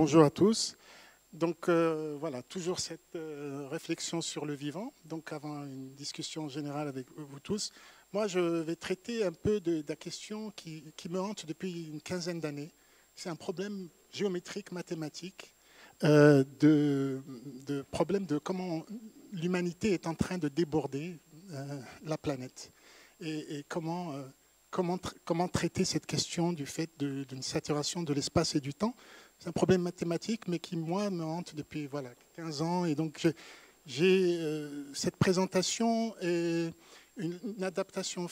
Bonjour à tous. Donc voilà, toujours cette réflexion sur le vivant. Donc avant une discussion générale avec vous tous, moi je vais traiter un peu de la question qui me hante depuis une quinzaine d'années. C'est un problème géométrique, mathématique, de problème de comment l'humanité est en train de déborder la planète et comment traiter cette question du fait d'une saturation de l'espace et du temps. C'est un problème mathématique, mais qui, moi, me hante depuis 15 ans. Et donc, j'ai cette présentation est une adaptation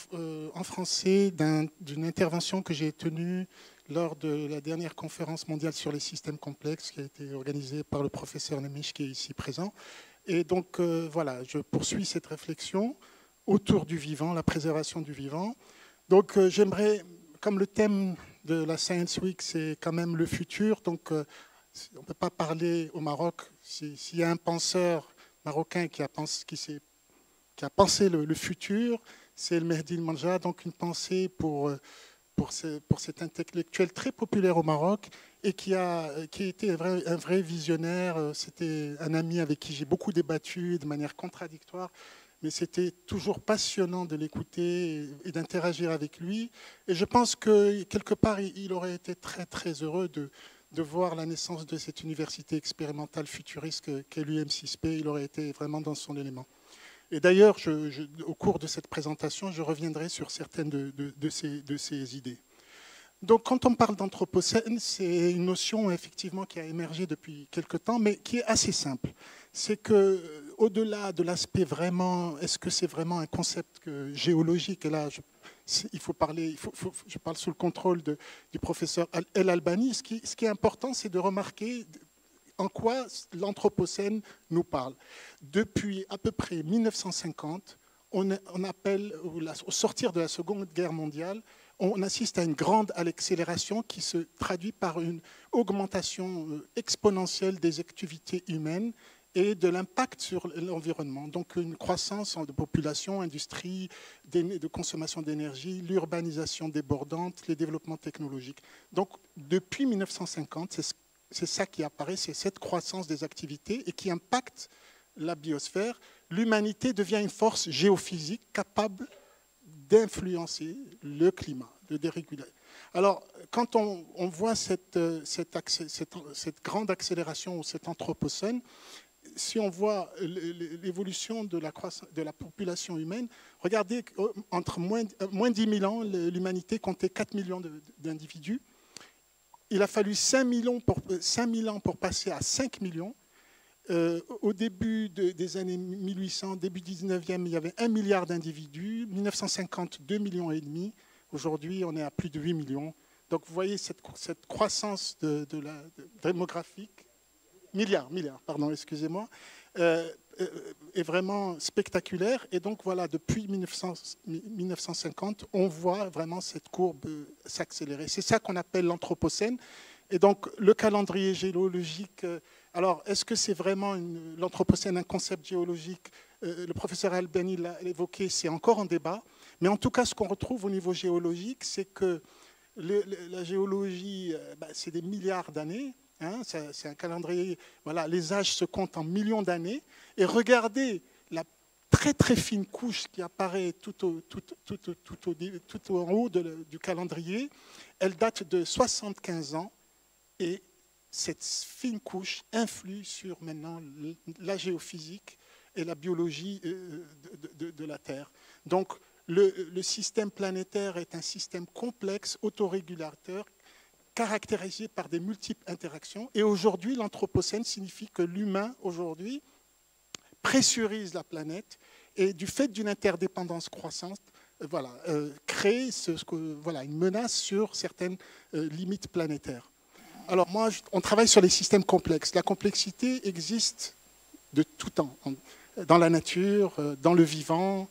en français d'une intervention que j'ai tenue lors de la dernière conférence mondiale sur les systèmes complexes qui a été organisée par le professeur Nemish, qui est ici présent. Et donc, voilà, je poursuis cette réflexion autour du vivant, la préservation du vivant. Donc, j'aimerais, comme le thème de la Science Week, c'est quand même le futur. Donc, on ne peut pas parler au Maroc. S'il y a un penseur marocain qui a pensé le futur, c'est le Mehdi El Manja. Donc, une pensée pour cet intellectuel très populaire au Maroc et qui a été un vrai visionnaire. C'était un ami avec qui j'ai beaucoup débattu de manière contradictoire. Mais c'était toujours passionnant de l'écouter et d'interagir avec lui. Et je pense que, quelque part, il aurait été très, très heureux de voir la naissance de cette université expérimentale futuriste qu'est l'UM6P. Il aurait été vraiment dans son élément. Et d'ailleurs, au cours de cette présentation, je reviendrai sur certaines de ces idées. Donc, quand on parle d'anthropocène, c'est une notion effectivement qui a émergé depuis quelque temps, mais qui est assez simple. C'est que, au-delà de l'aspect vraiment, est-ce que c'est vraiment un concept géologique? Et là, il faut parler, je parle sous le contrôle du professeur El Albani. Ce qui est important, c'est de remarquer en quoi l'anthropocène nous parle. Depuis à peu près 1950, on appelle, au sortir de la Seconde Guerre mondiale, on assiste à une grande accélération qui se traduit par une augmentation exponentielle des activités humaines et de l'impact sur l'environnement. Donc une croissance de population, industrie, de consommation d'énergie, l'urbanisation débordante, les développements technologiques. Donc depuis 1950, c'est ça qui apparaît, c'est cette croissance des activités et qui impacte la biosphère. L'humanité devient une force géophysique capable d'influencer le climat, de déréguler. Alors, quand on voit cette grande accélération ou cet anthropocène, si on voit l'évolution de la population humaine, regardez, entre moins 10 000 ans, l'humanité comptait 4 millions d'individus. Il a fallu 5 000 ans pour passer à 5 millions. Au début des années 1800, début 19e, il y avait 1 milliard d'individus. 1950, 2,5 millions. Aujourd'hui, on est à plus de 8 millions. Donc, vous voyez cette croissance démographique, milliard, pardon, excusez-moi, est vraiment spectaculaire. Et donc, voilà, depuis 1950, on voit vraiment cette courbe s'accélérer. C'est ça qu'on appelle l'anthropocène. Et donc, le calendrier géologique... Alors, est-ce que c'est vraiment l'anthropocène, un concept géologique? Le professeur Albani l'a évoqué, c'est encore en débat. Mais en tout cas, ce qu'on retrouve au niveau géologique, c'est que la géologie, c'est des milliards d'années. Hein, c'est un calendrier, voilà, les âges se comptent en millions d'années. Et regardez la très très fine couche qui apparaît tout en haut du calendrier. Elle date de 75 ans et cette fine couche influe sur maintenant la géophysique et la biologie de la Terre. Donc le système planétaire est un système complexe, autorégulateur, caractérisé par des multiples interactions. Et aujourd'hui, l'anthropocène signifie que l'humain, aujourd'hui, pressurise la planète et du fait d'une interdépendance croissante, crée une menace sur certaines limites planétaires. Alors moi, on travaille sur les systèmes complexes. La complexité existe de tout temps, dans la nature, dans le vivant.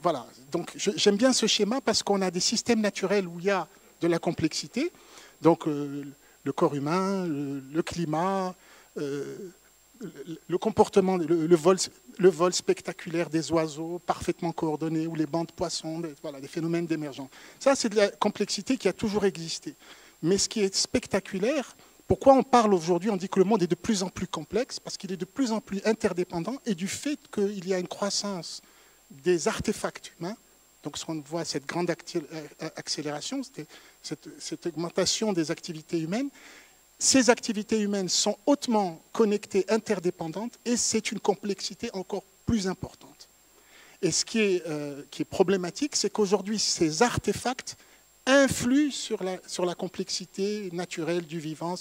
Voilà. Donc j'aime bien ce schéma parce qu'on a des systèmes naturels où il y a de la complexité. Donc le corps humain, le climat, le comportement, le vol spectaculaire des oiseaux parfaitement coordonnés ou les bancs de poissons, voilà, des phénomènes d'émergence. Ça, c'est de la complexité qui a toujours existé. Mais ce qui est spectaculaire, Pourquoi on parle aujourd'hui, on dit que le monde est de plus en plus complexe? Parce qu'il est de plus en plus interdépendant et du fait qu'il y a une croissance des artefacts humains. Donc, ce qu'on voit, cette grande accélération, cette augmentation des activités humaines, ces activités humaines sont hautement connectées, interdépendantes, et c'est une complexité encore plus importante. Et ce qui est problématique, c'est qu'aujourd'hui, ces artefacts influent sur la complexité naturelle du vivant,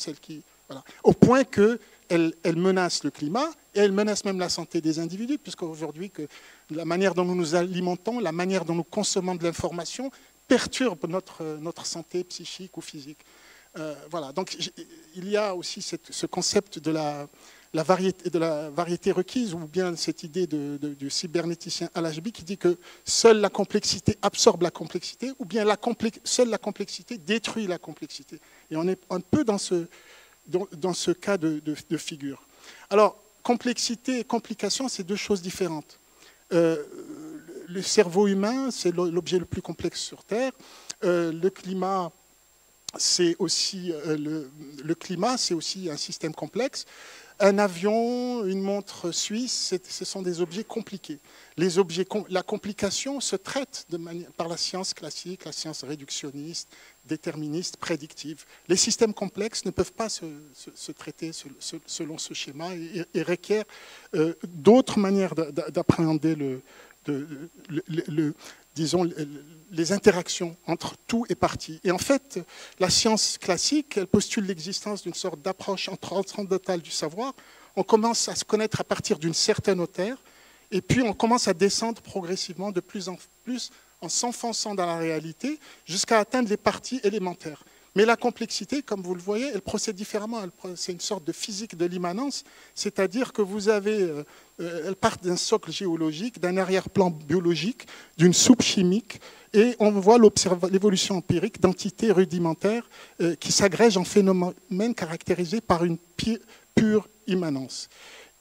voilà, au point qu'elle menace le climat et elle menace même la santé des individus, puisqu'aujourd'hui, la manière dont nous nous alimentons, la manière dont nous consommons de l'information perturbe notre santé psychique ou physique. Voilà. Donc, il y a aussi ce concept de la variété requise, ou bien cette idée du cybernéticien Al-Ashby qui dit que seule la complexité absorbe la complexité, ou bien seule la complexité détruit la complexité. Et on est un peu dans ce cas de figure. Alors, complexité et complication, c'est deux choses différentes. Le cerveau humain, c'est l'objet le plus complexe sur Terre. Le climat, c'est aussi un système complexe. Un avion, une montre suisse, ce sont des objets compliqués. La complication se traite par la science classique, la science réductionniste, déterministe, prédictive. Les systèmes complexes ne peuvent pas se traiter selon ce schéma et requièrent d'autres manières d'appréhender disons, les interactions entre tout et partie. Et en fait, la science classique, elle postule l'existence d'une sorte d'approche transcendantale du savoir. On commence à se connaître à partir d'une certaine hauteur, et puis on commence à descendre progressivement de plus en plus en s'enfonçant dans la réalité jusqu'à atteindre les parties élémentaires. Mais la complexité, comme vous le voyez, elle procède différemment. C'est une sorte de physique de l'immanence, c'est-à-dire que vous avez, elle part d'un socle géologique, d'un arrière-plan biologique, d'une soupe chimique, et on voit l'évolution empirique d'entités rudimentaires qui s'agrègent en phénomènes caractérisés par une pure immanence.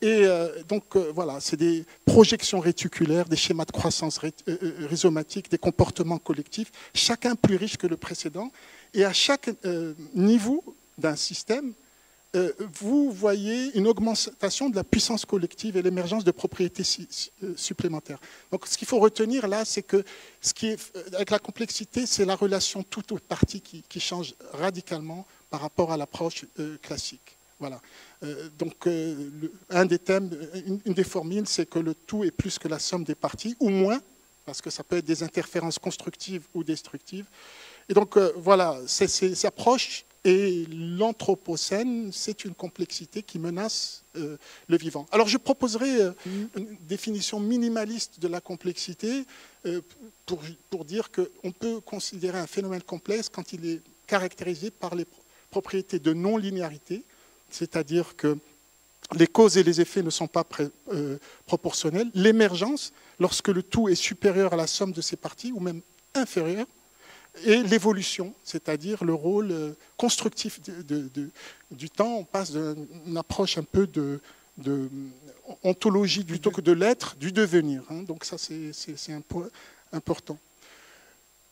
Et donc, voilà, c'est des projections réticulaires, des schémas de croissance rhizomatiques, des comportements collectifs, chacun plus riche que le précédent. Et à chaque niveau d'un système, vous voyez une augmentation de la puissance collective et l'émergence de propriétés supplémentaires. Donc, ce qu'il faut retenir là, c'est que avec la complexité, c'est la relation toute aux parties qui change radicalement par rapport à l'approche classique. Voilà. Donc, un des thèmes, une des formules, c'est que le tout est plus que la somme des parties, ou moins, parce que ça peut être des interférences constructives ou destructives. Et donc, voilà, ces approches et l'anthropocène, c'est une complexité qui menace le vivant. Alors, je proposerai une définition minimaliste de la complexité pour dire qu'on peut considérer un phénomène complexe quand il est caractérisé par les propriétés de non-linéarité, c'est-à-dire que les causes et les effets ne sont pas proportionnels. L'émergence, lorsque le tout est supérieur à la somme de ses parties, ou même inférieur. Et l'évolution, c'est-à-dire le rôle constructif du temps. On passe d'une approche un peu de ontologie plutôt que de l'être, du devenir. Donc ça, c'est un point important.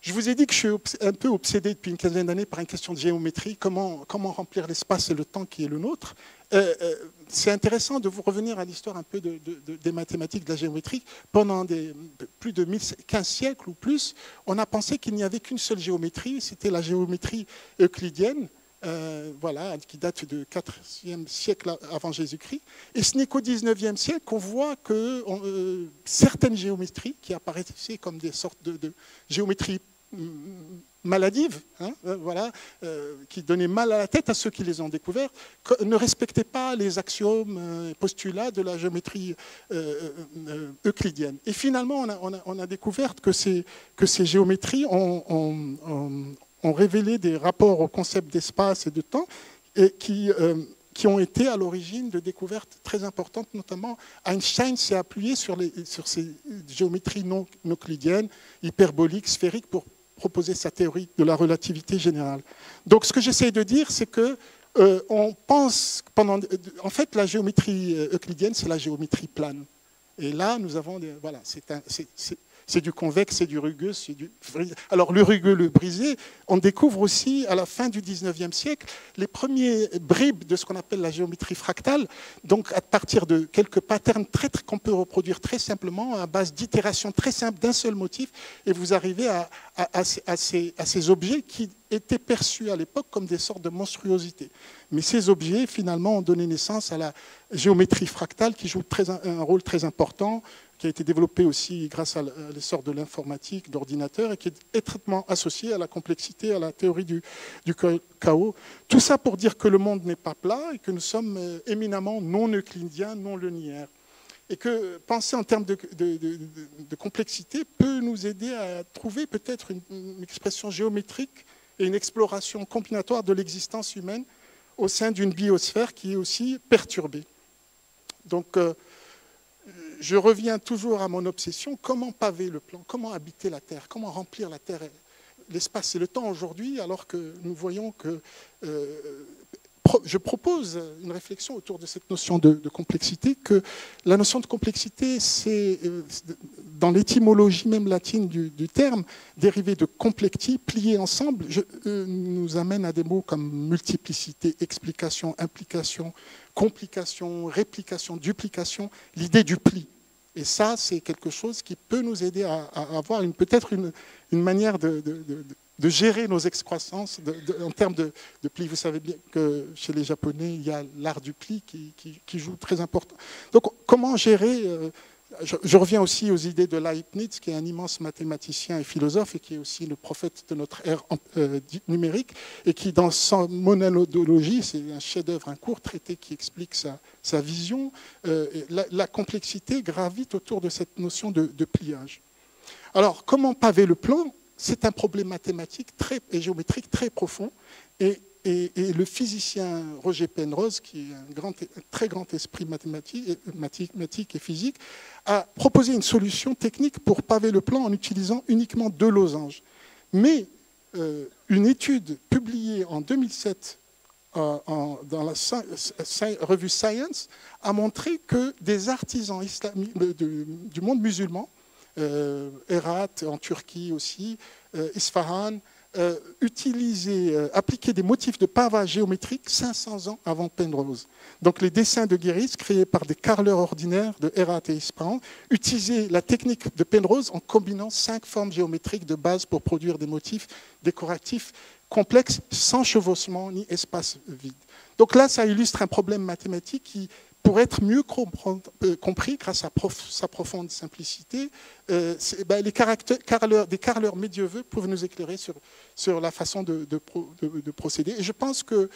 Je vous ai dit que je suis un peu obsédé depuis une quinzaine d'années par une question de géométrie, comment remplir l'espace et le temps qui est le nôtre. C'est intéressant de vous revenir à l'histoire un peu des mathématiques, de la géométrie. Pendant plus de 15 siècles ou plus, on a pensé qu'il n'y avait qu'une seule géométrie, c'était la géométrie euclidienne, voilà, qui date du 4e siècle avant Jésus-Christ. Et ce n'est qu'au 19e siècle qu'on voit que certaines géométries qui apparaissaient comme des sortes de géométries maladives, voilà, qui donnaient mal à la tête à ceux qui les ont découvertes, ne respectaient pas les axiomes et postulats de la géométrie euclidienne. Et finalement, on a découvert que ces géométries ont révélé des rapports au concept d'espace et de temps et qui ont été à l'origine de découvertes très importantes, notamment Einstein s'est appuyé sur ces géométries non euclidiennes, hyperboliques, sphériques, pour proposer sa théorie de la relativité générale. Donc ce que j'essaie de dire, c'est que on pense en fait, la géométrie euclidienne, c'est la géométrie plane. Et là, nous avons voilà, c'est du convexe, c'est du rugueux, c'est du... Alors le rugueux, le brisé, on découvre aussi à la fin du 19e siècle les premiers bribes de ce qu'on appelle la géométrie fractale, donc à partir de quelques patterns qu'on peut reproduire très simplement à base d'itérations très simples d'un seul motif, et vous arrivez à ces objets qui étaient perçus à l'époque comme des sortes de monstruosités. Mais ces objets, finalement, ont donné naissance à la géométrie fractale qui joue un rôle très important, qui a été développé aussi grâce à l'essor de l'informatique, d'ordinateurs, et qui est étroitement associé à la complexité, à la théorie du chaos. Tout ça pour dire que le monde n'est pas plat et que nous sommes éminemment non euclidiens, non linéaires. Et que penser en termes de complexité peut nous aider à trouver peut-être une expression géométrique et une exploration combinatoire de l'existence humaine au sein d'une biosphère qui est aussi perturbée. Donc, je reviens toujours à mon obsession, comment paver le plan, comment habiter la Terre, comment remplir la Terre, l'espace et le temps aujourd'hui, alors que nous voyons que je propose une réflexion autour de cette notion de complexité, que la notion de complexité, c'est, dans l'étymologie même latine du terme, dérivé de complexi, plié ensemble, nous amène à des mots comme multiplicité, explication, implication, complication, réplication, duplication, l'idée du pli. Et ça, c'est quelque chose qui peut nous aider à avoir peut-être une manière de gérer nos excroissances en termes de pli. Vous savez bien que chez les Japonais, il y a l'art du pli qui joue très important. Donc, comment gérer je reviens aussi aux idées de Leibniz, qui est un immense mathématicien et philosophe, et qui est aussi le prophète de notre ère numérique, et qui, dans son monadologie, c'est un chef-d'œuvre, un court traité qui explique sa vision, la complexité gravite autour de cette notion de pliage. Alors, comment paver le plan? C'est un problème mathématique et géométrique très profond, et le physicien Roger Penrose, qui est un très grand esprit mathématique et physique, a proposé une solution technique pour paver le plan en utilisant uniquement 2 losanges. Mais une étude publiée en 2007 dans la revue Science a montré que des artisans islamiques du monde musulman, Herat en Turquie aussi, Isfahan, appliquer des motifs de pavage géométrique 500 ans avant Penrose. Donc les dessins de Guéris, créés par des carreleurs ordinaires de Herat et Isfahan, utilisaient la technique de Penrose en combinant 5 formes géométriques de base pour produire des motifs décoratifs complexes sans chevauchement ni espace vide. Donc là, ça illustre un problème mathématique qui, pour être mieux compris grâce à sa profonde simplicité, des carreleurs médiévaux peuvent nous éclairer sur la façon de procéder. Et je pense que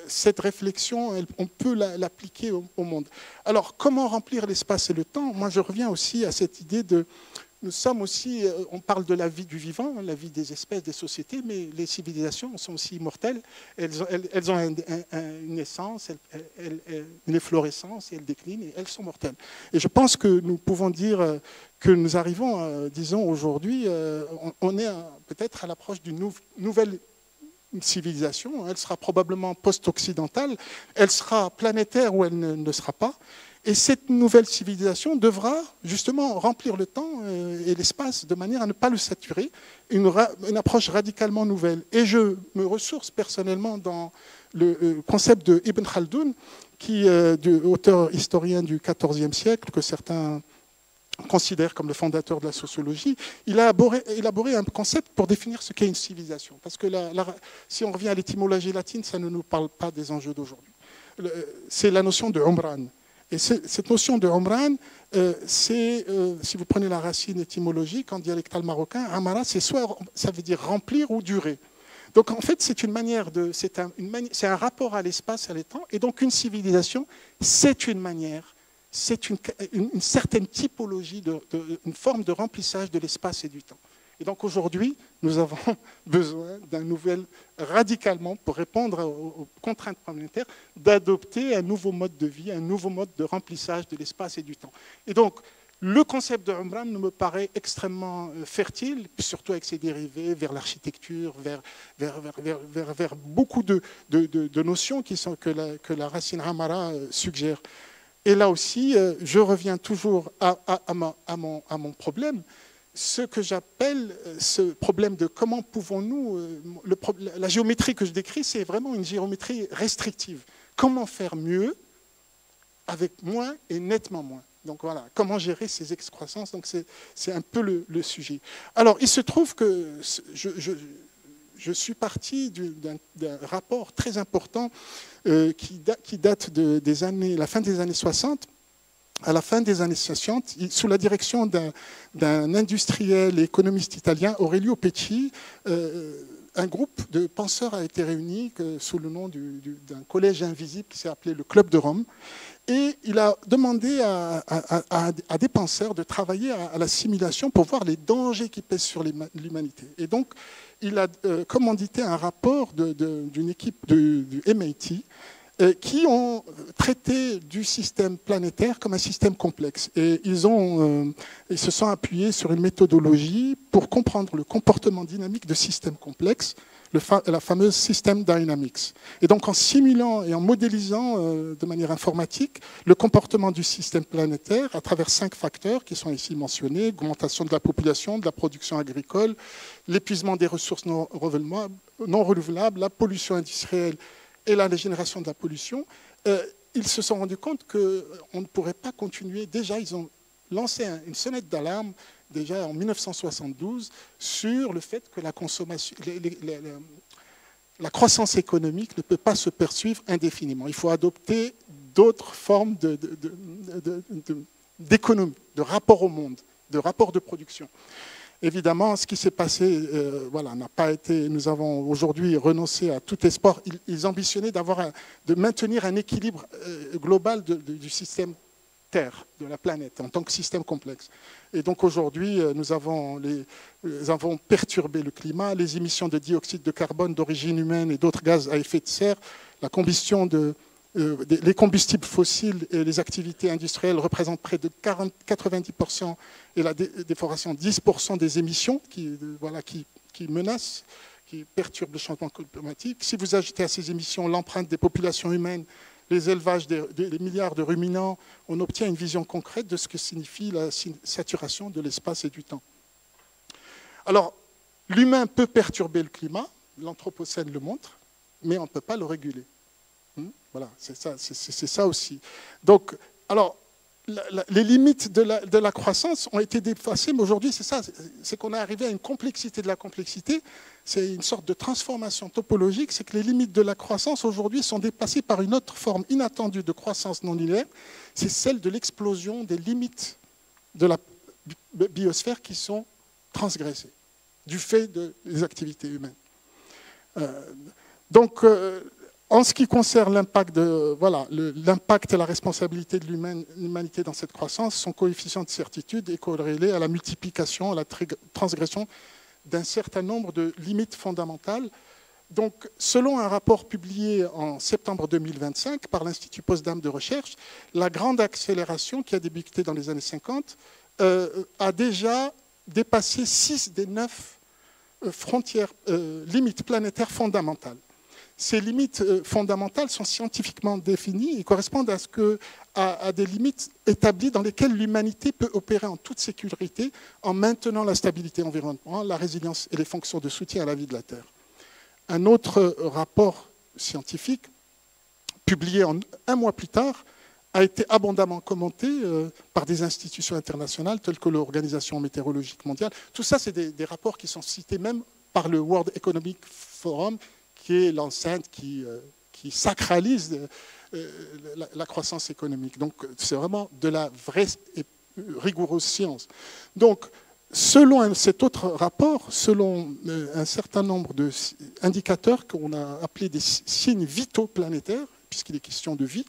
cette réflexion, on peut l'appliquer au monde. Alors, comment remplir l'espace et le temps? Moi, je reviens aussi à cette idée de... Nous sommes aussi, on parle de la vie du vivant, la vie des espèces, des sociétés, mais les civilisations sont aussi immortelles. Elles ont une essence, une efflorescence, et elles déclinent, et elles sont mortelles. Et je pense que nous pouvons dire que nous arrivons, disons aujourd'hui, on est peut-être à l'approche d'une nouvelle civilisation. Elle sera probablement post-occidentale, elle sera planétaire ou elle ne sera pas. Et cette nouvelle civilisation devra justement remplir le temps et l'espace de manière à ne pas le saturer, une approche radicalement nouvelle. Et je me ressource personnellement dans le concept de Ibn Khaldoun, qui est auteur historien du XIVe siècle, que certains considèrent comme le fondateur de la sociologie. Il a élaboré un concept pour définir ce qu'est une civilisation. Parce que si on revient à l'étymologie latine, ça ne nous parle pas des enjeux d'aujourd'hui. C'est la notion de Umran. Et cette notion de Umran, si vous prenez la racine étymologique en dialectal marocain, Amara, ça veut dire remplir ou durer. Donc en fait, c'est un rapport à l'espace et à l'étang. Et donc une civilisation, c'est une manière, c'est une certaine typologie, une forme de remplissage de l'espace et du temps. Et donc aujourd'hui, nous avons besoin d'un nouvel, radicalement, pour répondre aux contraintes planétaires, d'adopter un nouveau mode de vie, un nouveau mode de remplissage de l'espace et du temps. Et donc, le concept de Umran me paraît extrêmement fertile, surtout avec ses dérivés vers l'architecture, vers beaucoup de notions que la racine Amara suggère. Et là aussi, je reviens toujours à mon problème. ce que j'appelle ce problème de comment pouvons-nous... la géométrie que je décris, c'est vraiment une géométrie restrictive. Comment faire mieux avec moins et nettement moins. Donc voilà, comment gérer ces excroissances. Donc c'est un peu le sujet. Alors, il se trouve que je suis parti d'un rapport très important qui date des années, la fin des années 60. À la fin des années 60, sous la direction d'un industriel et économiste italien, Aurelio Pecci, un groupe de penseurs a été réuni sous le nom d'un collège invisible qui s'est appelé le Club de Rome. Et il a demandé à des penseurs de travailler à la simulation pour voir les dangers qui pèsent sur l'humanité. Et donc, il a commandité un rapport d'une équipe du MIT qui ont traité du système planétaire comme un système complexe. Et ils se sont appuyés sur une méthodologie pour comprendre le comportement dynamique de systèmes complexes, la fameuse System Dynamics. Et donc en simulant et en modélisant de manière informatique le comportement du système planétaire à travers 5 facteurs qui sont ici mentionnés: augmentation de la population, de la production agricole, l'épuisement des ressources non renouvelables, la pollution industrielle et la génération de la pollution, ils se sont rendus compte qu'on ne pourrait pas continuer. Déjà, ils ont lancé une sonnette d'alarme déjà en 1972 sur le fait que la consommation, la croissance économique ne peut pas se poursuivre indéfiniment. Il faut adopter d'autres formes d'économie, de rapport au monde, de rapport de production. Évidemment, ce qui s'est passé, n'a pas été. Nous avons aujourd'hui renoncé à tout espoir. Ils ambitionnaient de maintenir un équilibre global du système Terre, de la planète, en tant que système complexe. Et donc aujourd'hui, nous avons perturbé le climat, les émissions de dioxyde de carbone d'origine humaine et d'autres gaz à effet de serre, la combustion les combustibles fossiles et les activités industrielles représentent près de 90% et la déforestation 10% des émissions qui menacent, qui perturbent le changement climatique. Si vous ajoutez à ces émissions l'empreinte des populations humaines, les élevages des milliards de ruminants, on obtient une vision concrète de ce que signifie la saturation de l'espace et du temps. Alors, l'humain peut perturber le climat, l'Anthropocène le montre, mais on ne peut pas le réguler. Voilà, c'est ça aussi. Donc, alors, les limites de la croissance ont été dépassées, mais aujourd'hui, c'est ça, c'est qu'on est arrivé à une complexité de la complexité. C'est une sorte de transformation topologique, c'est que les limites de la croissance aujourd'hui sont dépassées par une autre forme inattendue de croissance non linéaire, c'est celle de l'explosion des limites de la biosphère qui sont transgressées du fait des activités humaines. En ce qui concerne l'impact et la responsabilité de l'humanité dans cette croissance, son coefficient de certitude est corrélé à la multiplication, à la transgression d'un certain nombre de limites fondamentales. Donc, selon un rapport publié en septembre 2025 par l'Institut Potsdam de recherche, la grande accélération qui a débuté dans les années 50 a déjà dépassé 6 des 9 limites planétaires fondamentales. Ces limites fondamentales sont scientifiquement définies et correspondent à des limites établies dans lesquelles l'humanité peut opérer en toute sécurité en maintenant la stabilité environnementale, la résilience et les fonctions de soutien à la vie de la Terre. Un autre rapport scientifique, publié un mois plus tard, a été abondamment commenté par des institutions internationales telles que l'Organisation météorologique mondiale. Tout ça, c'est des rapports qui sont cités même par le World Economic Forum, qui est l'enceinte qui sacralise la croissance économique. Donc, c'est vraiment de la vraie et rigoureuse science. Donc, selon cet autre rapport, selon un certain nombre d'indicateurs qu'on a appelés des signes vitaux planétaires, puisqu'il est question de vie,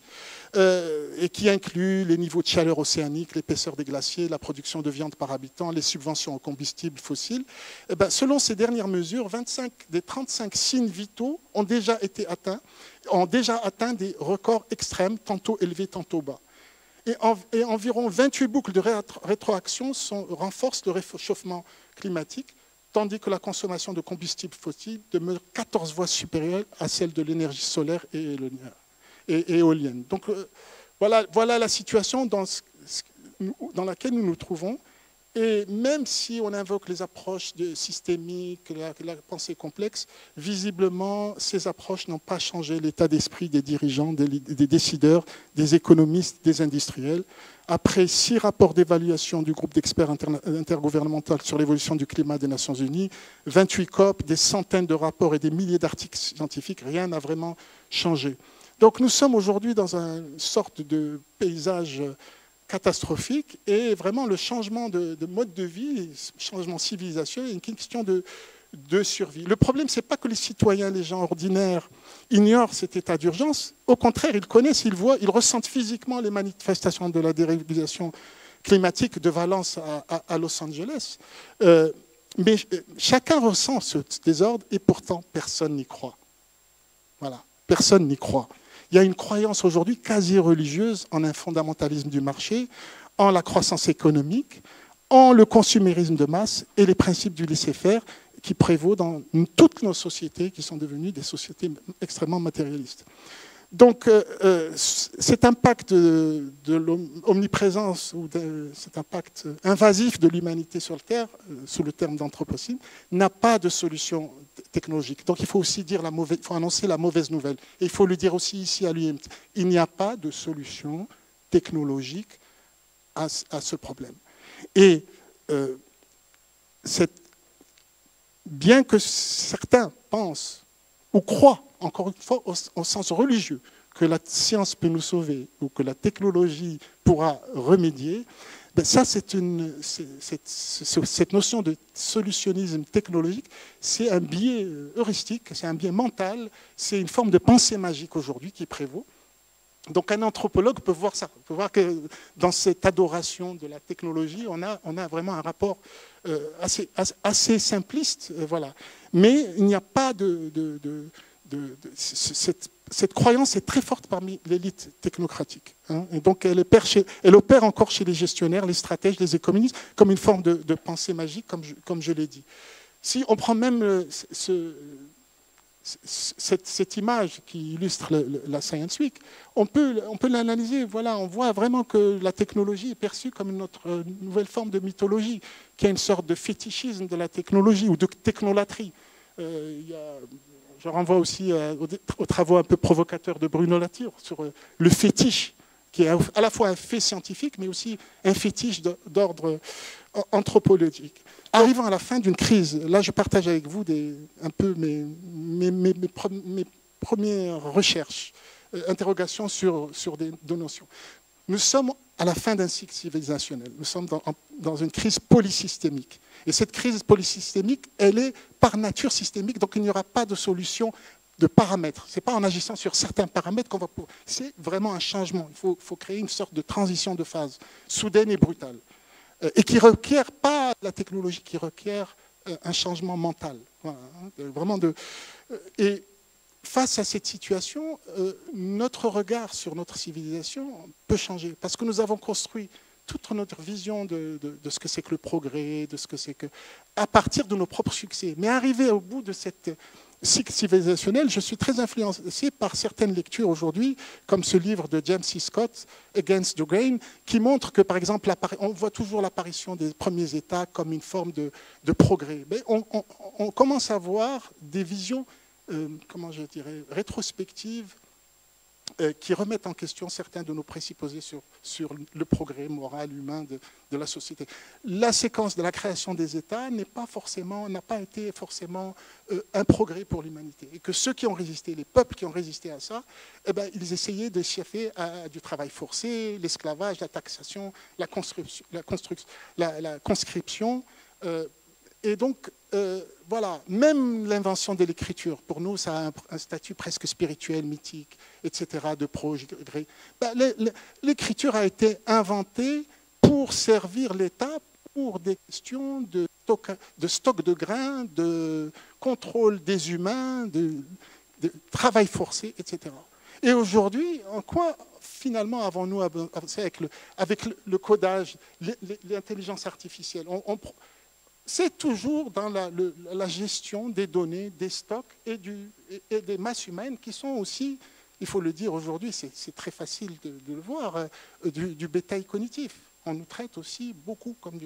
et qui incluent les niveaux de chaleur océanique, l'épaisseur des glaciers, la production de viande par habitant, les subventions aux combustibles fossiles. Et bien, selon ces dernières mesures, 25 des 35 signes vitaux ont déjà atteint des records extrêmes, tantôt élevés, tantôt bas. Et environ 28 boucles de rétroaction renforcent le réchauffement climatique, tandis que la consommation de combustibles fossiles demeure 14 fois supérieure à celle de l'énergie solaire et éolienne. Donc voilà la situation dans laquelle nous nous trouvons. Et même si on invoque les approches systémiques, la pensée complexe, visiblement, ces approches n'ont pas changé l'état d'esprit des dirigeants, des décideurs, des économistes, des industriels. Après 6 rapports d'évaluation du groupe d'experts intergouvernemental sur l'évolution du climat des Nations Unies, 28 COP, des centaines de rapports et des milliers d'articles scientifiques, rien n'a vraiment changé. Donc nous sommes aujourd'hui dans une sorte de paysage catastrophique, et vraiment le changement de mode de vie, changement civilisationnel, est une question de survie. Le problème, ce n'est pas que les citoyens, les gens ordinaires, ignorent cet état d'urgence. Au contraire, ils connaissent, ils voient, ils ressentent physiquement les manifestations de la dérégulation climatique de Valence à Los Angeles. Mais chacun ressent ce désordre, et pourtant, personne n'y croit. Voilà, personne n'y croit. Il y a une croyance aujourd'hui quasi religieuse en un fondamentalisme du marché, en la croissance économique, en le consumérisme de masse et les principes du laisser-faire qui prévaut dans toutes nos sociétés qui sont devenues des sociétés extrêmement matérialistes. Donc cet impact de l'omniprésence ou cet impact invasif de l'humanité sur la Terre, sous le terme d'anthropocène, n'a pas de solution technologique. Donc il faut aussi dire il faut annoncer la mauvaise nouvelle. Et il faut le dire aussi ici à l'UIMT. Il n'y a pas de solution technologique à ce problème. Et bien que certains pensent ou croient, encore une fois, au sens religieux, que la science peut nous sauver ou que la technologie pourra remédier, ben ça, cette notion de solutionnisme technologique, c'est un biais heuristique, c'est un biais mental, c'est une forme de pensée magique aujourd'hui qui prévaut. Donc un anthropologue peut voir ça, peut voir que dans cette adoration de la technologie, on a vraiment un rapport assez simpliste, voilà. Mais il n'y a pas cette croyance est très forte parmi l'élite technocratique. Hein, et donc elle opère encore chez les gestionnaires, les stratèges, les économistes, comme une forme de pensée magique, comme je l'ai dit. Si on prend même cette image qui illustre la Science Week, on peut l'analyser. Voilà, on voit vraiment que la technologie est perçue comme une nouvelle forme de mythologie, qui a une sorte de fétichisme de la technologie ou de technolatrie. Je renvoie aussi aux travaux un peu provocateurs de Bruno Latour sur le fétiche, qui est à la fois un fait scientifique, mais aussi un fétiche d'ordre anthropologique. Arrivant à la fin d'une crise, là je partage avec vous un peu mes premières recherches, interrogations sur des notions. Nous sommes à la fin d'un cycle civilisationnel. Nous sommes dans une crise polysystémique. Et cette crise polysystémique, elle est par nature systémique, donc il n'y aura pas de solution de paramètres. Ce n'est pas en agissant sur certains paramètres qu'on va pouvoir... C'est vraiment un changement. Il faut créer une sorte de transition de phase, soudaine et brutale. Et qui ne requiert pas la technologie, qui requiert un changement mental. Voilà, vraiment et face à cette situation, notre regard sur notre civilisation peut changer. Parce que nous avons construit toute notre vision de ce que c'est que le progrès, de ce que c'est que... à partir de nos propres succès. Mais arrivé au bout de cette cycle civilisationnel, je suis très influencé par certaines lectures aujourd'hui, comme ce livre de James C. Scott, Against the Grain, qui montre que, par exemple, on voit toujours l'apparition des premiers États comme une forme de progrès. Mais on commence à voir des visions, comment je dirais, rétrospectives, qui remettent en question certains de nos présupposés sur le progrès moral, humain de la société. La séquence de la création des États n'a pas été forcément un progrès pour l'humanité. Et que ceux qui ont résisté, les peuples qui ont résisté à ça, eh ben, ils essayaient d'échaffer à du travail forcé, l'esclavage, la taxation, la conscription. Et donc, voilà, même l'invention de l'écriture, pour nous, ça a un statut presque spirituel, mythique, etc., de progrès. Ben, l'écriture a été inventée pour servir l'État pour des questions de stock de grains, de contrôle des humains, de travail forcé, etc. Et aujourd'hui, en quoi finalement avons-nous avancé avec le codage, l'intelligence artificielle? C'est toujours dans la gestion des données, des stocks et des masses humaines qui sont aussi, il faut le dire aujourd'hui, c'est très facile de le voir, du bétail cognitif. On nous traite aussi beaucoup comme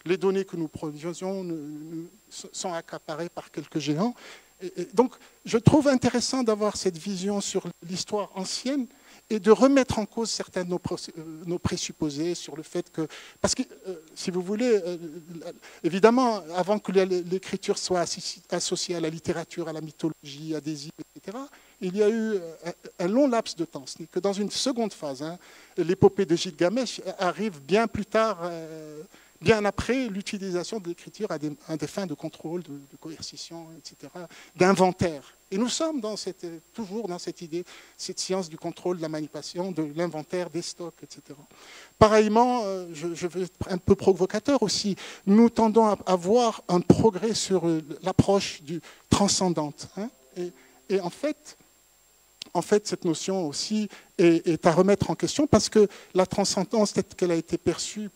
les données que nous produisons sont accaparées par quelques géants. Et donc, je trouve intéressant d'avoir cette vision sur l'histoire ancienne et de remettre en cause certains de nos présupposés sur le fait que... Parce que, si vous voulez, évidemment, avant que l'écriture soit associée à la littérature, à la mythologie, à des îles, etc., il y a eu un long laps de temps. Ce n'est que dans une seconde phase. Hein, l'épopée de Gilgamesh arrive bien plus tard, bien après l'utilisation de l'écriture à des fins de contrôle, de coercition, etc., d'inventaire. Et nous sommes toujours dans cette idée, cette science du contrôle, de la manipulation, de l'inventaire des stocks, etc. Pareillement, je veux être un peu provocateur aussi, nous tendons à voir un progrès sur l'approche transcendante. Hein, et en fait, cette notion aussi est à remettre en question parce que la transcendance, telle qu'elle a été perçue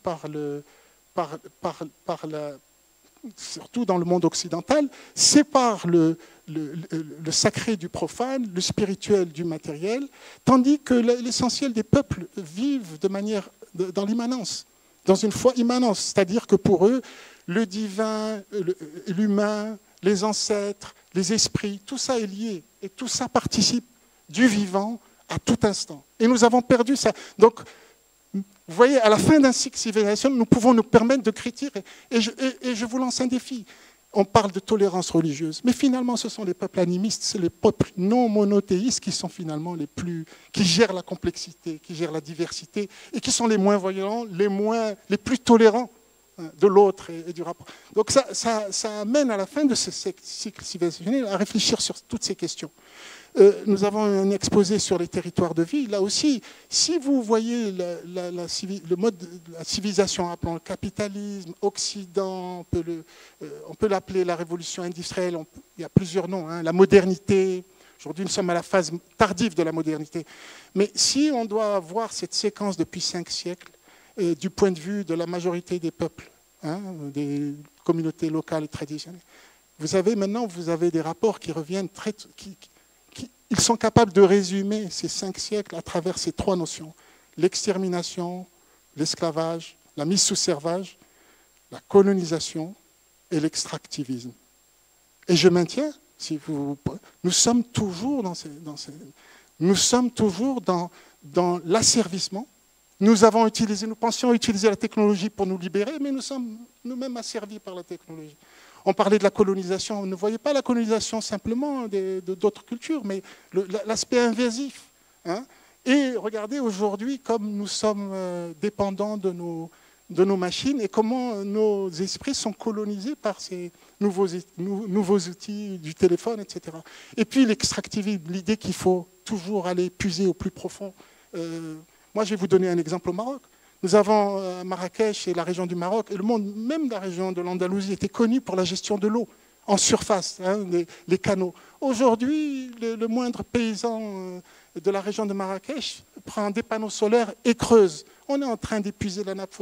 surtout dans le monde occidental, sépare le sacré du profane, le spirituel du matériel, tandis que l'essentiel des peuples vivent dans l'immanence, dans une foi immanence, c'est-à-dire que pour eux, le divin, l'humain, les ancêtres, les esprits, tout ça est lié et tout ça participe du vivant à tout instant. Et nous avons perdu ça. Donc, vous voyez, à la fin d'un cycle civilisation, nous pouvons nous permettre de critiquer. Et je vous lance un défi. On parle de tolérance religieuse, mais finalement, ce sont les peuples animistes, c'est les peuples non monothéistes qui sont finalement qui gèrent la complexité, qui gèrent la diversité, et qui sont les moins violents, les plus tolérants de l'autre et du rapport. Donc ça amène à la fin de ce cycle civilisationnel à réfléchir sur toutes ces questions. Nous avons un exposé sur les territoires de vie. Là aussi, si vous voyez le mode de la civilisation, appelons le capitalisme, Occident, on peut l'appeler la révolution industrielle, il y a plusieurs noms, hein, la modernité. Aujourd'hui, nous sommes à la phase tardive de la modernité. Mais si on doit voir cette séquence depuis 5 siècles, du point de vue de la majorité des peuples, hein, des communautés locales et traditionnelles, vous avez des rapports qui reviennent ils sont capables de résumer ces 5 siècles à travers ces 3 notions. L'extermination, l'esclavage, la mise sous servage, la colonisation et l'extractivisme. Et je maintiens, nous sommes toujours dans l'asservissement. Nous pensions utiliser la technologie pour nous libérer, mais nous sommes nous-mêmes asservis par la technologie. On parlait de la colonisation. On ne voyait pas la colonisation simplement d'autres cultures, mais l'aspect invasif. Hein. Et regardez aujourd'hui comme nous sommes dépendants de nos machines et comment nos esprits sont colonisés par ces nouveaux outils du téléphone, etc. Et puis l'extractivisme, l'idée qu'il faut toujours aller puiser au plus profond. Moi, je vais vous donner un exemple au Maroc. Nous avons Marrakech et la région du Maroc, et le monde, même la région de l'Andalousie, était connue pour la gestion de l'eau en surface, hein, les canaux. Aujourd'hui, le moindre paysan de la région de Marrakech prend des panneaux solaires et creuse. On est en train d'épuiser la nappe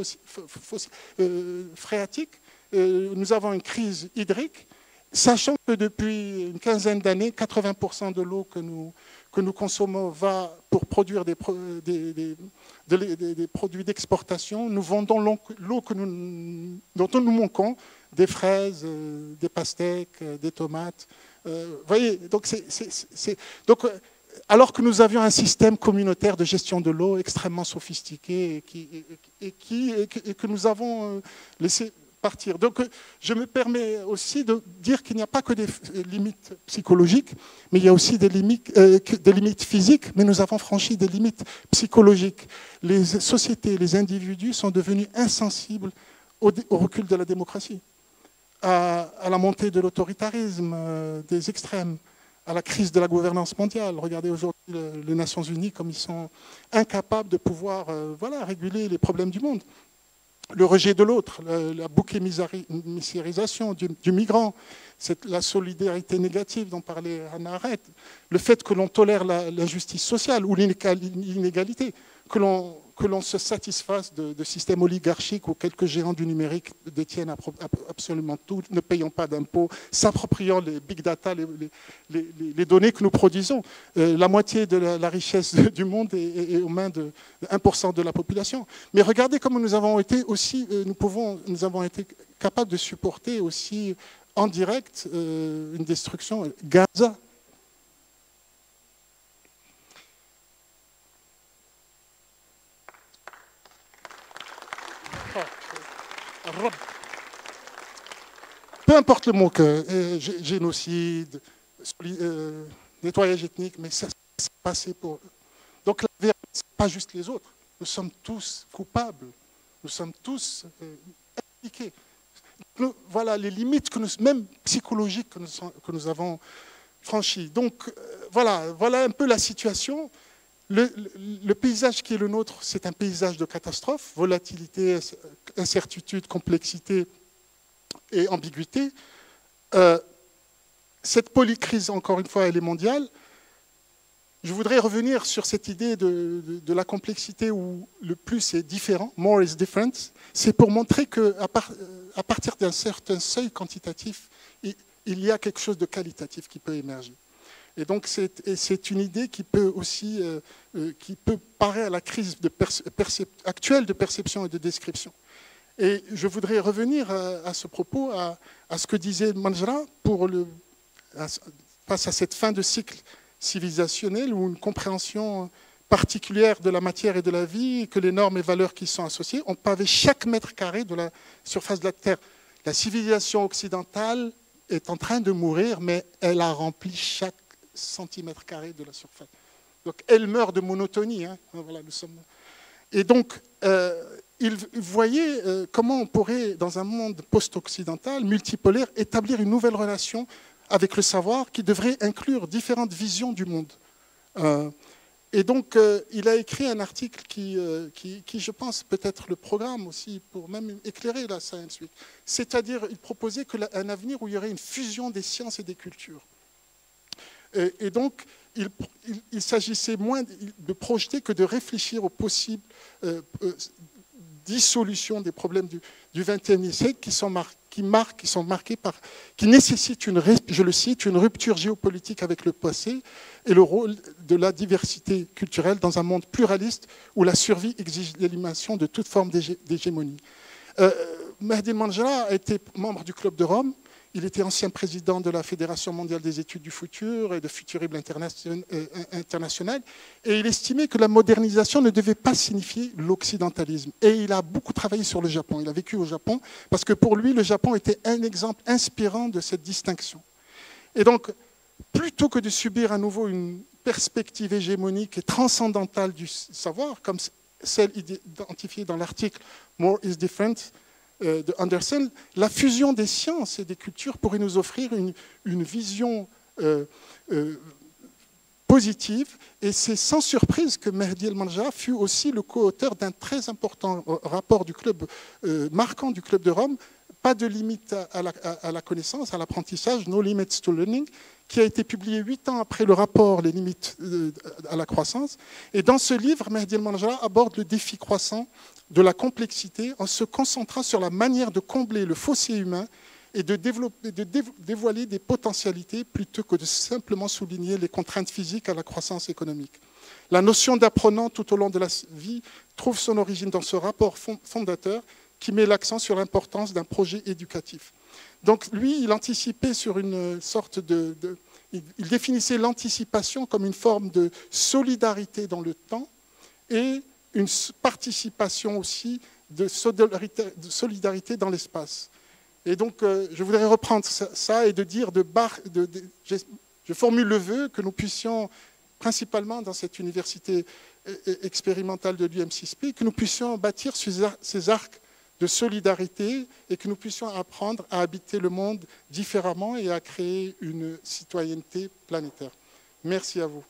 phréatique. Nous avons une crise hydrique, sachant que depuis une quinzaine d'années, 80% de l'eau que nous consommons va pour produire des produits d'exportation. Nous vendons l'eau dont nous manquons, des fraises, des pastèques, des tomates. Voyez, donc alors que nous avions un système communautaire de gestion de l'eau extrêmement sophistiqué et que nous avons laissé partir. Donc, je me permets aussi de dire qu'il n'y a pas que des limites psychologiques, mais il y a aussi des limites physiques, mais nous avons franchi des limites psychologiques. Les sociétés, les individus sont devenus insensibles au recul de la démocratie, à la montée de l'autoritarisme, des extrêmes, à la crise de la gouvernance mondiale. Regardez aujourd'hui les Nations Unies comme ils sont incapables de pouvoir réguler les problèmes du monde. Le rejet de l'autre, la bouc émissarisation du migrant, la solidarité négative dont parlait Hannah Arendt, le fait que l'on tolère l'injustice sociale ou l'inégalité, que que l'on se satisfasse de systèmes oligarchiques où quelques géants du numérique détiennent absolument tout, ne payant pas d'impôts, s'appropriant les big data, les données que nous produisons. La moitié de la richesse du monde est aux mains de 1% de la population. Mais regardez comment nous avons été aussi, nous avons été capables de supporter aussi en direct une destruction. Gaza. Peu importe le mot que génocide, nettoyage ethnique, mais ça s'est passé pour eux. Donc la vérité, ce n'est pas juste les autres. Nous sommes tous coupables. Nous sommes tous impliqués. Voilà les limites, même psychologiques, que nous avons franchies. Donc voilà un peu la situation. Le paysage qui est le nôtre, c'est un paysage de catastrophe, volatilité, incertitude, complexité et ambiguïté. Cette polycrise, encore une fois, elle est mondiale. Je voudrais revenir sur cette idée de la complexité où le plus est différent, more is different. C'est pour montrer qu'à partir d'un certain seuil quantitatif, il y a quelque chose de qualitatif qui peut émerger. Et donc c'est une idée qui peut aussi qui peut parer à la crise actuelle de perception et de description. Et je voudrais revenir à ce propos, à ce que disait Manjra face à cette fin de cycle civilisationnel ou une compréhension particulière de la matière et de la vie, que les normes et valeurs qui y sont associées ont pavé chaque mètre carré de la surface de la Terre. La civilisation occidentale est en train de mourir, mais elle a rempli chaque centimètre carré de la surface. Donc elle meurt de monotonie. Hein. Voilà, nous sommes... Et donc, il voyait comment on pourrait, dans un monde post-occidental, multipolaire, établir une nouvelle relation avec le savoir qui devrait inclure différentes visions du monde. Et donc, il a écrit un article qui, je pense, peut être le programme aussi pour même éclairer la Science Week. C'est-à-dire, il proposait un avenir où il y aurait une fusion des sciences et des cultures. Et donc, il s'agissait moins de projeter que de réfléchir aux possibles dissolutions des problèmes du XXIe siècle qui nécessitent, je le cite, une rupture géopolitique avec le passé et le rôle de la diversité culturelle dans un monde pluraliste où la survie exige l'élimination de toute forme d'hégémonie. Mehdi Manjra a été membre du Club de Rome. Il était ancien président de la Fédération mondiale des études du futur et de Futurible international. Et il estimait que la modernisation ne devait pas signifier l'occidentalisme. Et il a beaucoup travaillé sur le Japon. Il a vécu au Japon parce que pour lui, le Japon était un exemple inspirant de cette distinction. Et donc, plutôt que de subir à nouveau une perspective hégémonique et transcendantale du savoir, comme celle identifiée dans l'article « More is different », de Anderson, la fusion des sciences et des cultures pourrait nous offrir une vision positive. Et c'est sans surprise que Mehdi El Manjra fut aussi le co-auteur d'un très important rapport du club, marquant du Club de Rome, pas de limite à la connaissance, à l'apprentissage, No Limits to Learning, qui a été publié 8 ans après le rapport Les limites à la croissance. Et dans ce livre, Mehdi El Manjra aborde le défi croissant de la complexité en se concentrant sur la manière de combler le fossé humain et de dévoiler des potentialités plutôt que de simplement souligner les contraintes physiques à la croissance économique. La notion d'apprenant tout au long de la vie trouve son origine dans ce rapport fondateur qui met l'accent sur l'importance d'un projet éducatif. Donc lui, il anticipait sur une sorte il définissait l'anticipation comme une forme de solidarité dans le temps et une participation aussi de solidarité dans l'espace. Et donc, je voudrais reprendre ça et de dire, je formule le vœu que nous puissions, principalement dans cette université expérimentale de l'UM6P, que nous puissions bâtir ces arcs de solidarité et que nous puissions apprendre à habiter le monde différemment et à créer une citoyenneté planétaire. Merci à vous.